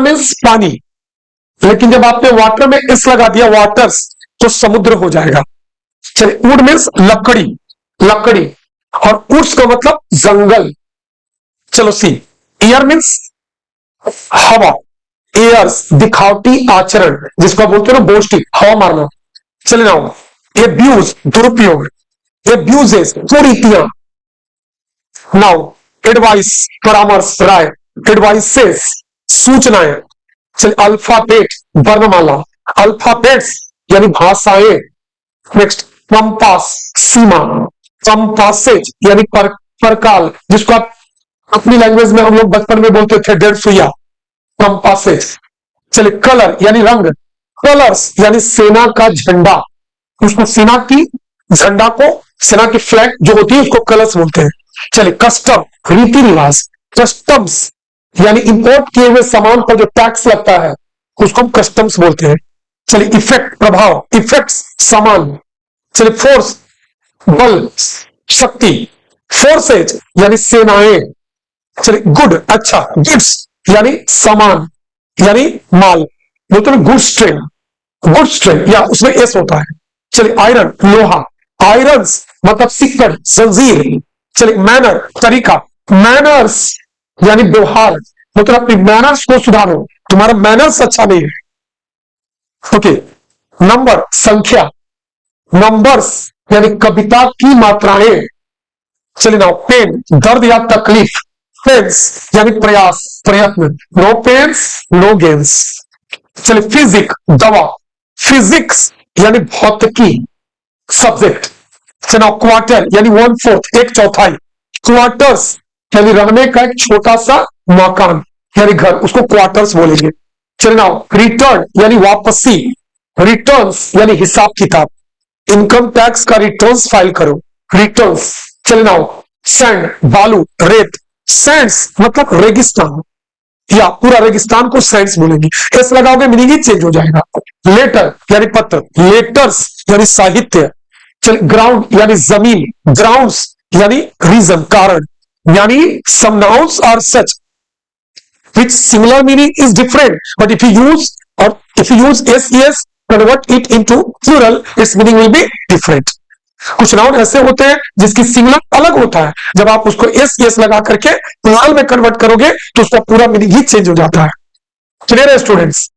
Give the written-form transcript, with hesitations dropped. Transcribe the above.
Means पानी, लेकिन जब आपने वाटर में इस लगा दिया वाटर्स तो समुद्र हो जाएगा। चलिए, वुड मीन्स लकड़ी, लकड़ी, और वुड्स का मतलब जंगल। चलो सी, ईयर मीन्स हवा, एयर्स दिखावटी आचरण, जिसको बोलते हो ना बोस्टिंग, हवा मारना। चले नाउ, एब्यूज दुरुपयोग, एब्यूजेस कुरीतियां। नाउ एडवाइस परामर्श, राय, एडवाइसेस सूचनाएं। चलिए, अल्फाबेट वर्णमाला, अल्फाबेट्स यानी भाषाएं। नेक्स्ट, कंपास सीमा, कंपासेज यानी परकाल, जिसको आप अपनी लैंग्वेज में हम लोग बचपन में बोलते थे 1.5 सुइया, कंपासेज। चलिए, कलर यानी रंग, कलर्स यानी सेना का झंडा, उसको सेना की झंडा को, सेना की फ्लैग जो होती है उसको कलर्स बोलते हैं। चलिए, कस्टम रीति रिवाज, कस्टम्स यानी इंपोर्ट किए हुए सामान पर जो टैक्स लगता है उसको हम कस्टम्स बोलते हैं। चलिए, इफेक्ट प्रभाव, इफेक्ट्स सामान। चलिए, फोर्स बल शक्ति, फोर्सेज यानी सेनाएं। चलिए, गुड अच्छा, गुड्स यानी सामान यानी माल, बोलते हैं गुड्स ट्रेन, गुड्स ट्रेन या उसमें एस होता है। चलिए, आयरन लोहा, आयरन्स मतलब सिक्कड़ जंजीर। चलिए, मैनर तरीका, मैनर्स यानी व्यवहार, मतलब अपनी मैनर्स को सुधारो, तुम्हारा मैनर्स अच्छा नहीं है। ओके, नंबर संख्या, नंबर्स यानी कविता की मात्राएं। चलिए नाउ, पेन दर्द या तकलीफ, पेन्स यानी प्रयास प्रयत्न, नो पेन्स नो गेन्स। चलिए, फिजिक दवा, फिजिक्स यानी भौतिकी सब्जेक्ट। चलिए, क्वार्टर यानी 1/4 एक चौथाई, क्वार्टर्स यानी रहने का एक छोटा सा मकान यानी घर, उसको क्वार्टर्स बोलेंगे। चलिए नाउ, रिटर्न यानी वापसी, रिटर्न्स यानी हिसाब किताब, इनकम टैक्स का रिटर्न्स फाइल करो, रिटर्न्स। चलिए नाउ, सैंड बालू रेत, सैंड्स मतलब रेगिस्तान, या पूरा रेगिस्तान को सैंड्स बोलेंगे। एस लगाओगे मीनिंग ही चेंज हो जाएगा। लेटर यानी पत्र, लेटर्स यानी साहित्य। चलिए, ग्राउंड यानी जमीन, ग्राउंड्स यानी रीजन कारण, यानी some nouns are such which similar meaning is different, but if you use ses convert it into plural, its meaning will be different. कुछ नाउन ऐसे होते हैं जिसकी सिमिलर अलग होता है, जब आप उसको एस लगा करके प्लूरल में कन्वर्ट करोगे तो उसका पूरा मीनिंग ही चेंज हो जाता है। क्लियर है स्टूडेंट्स?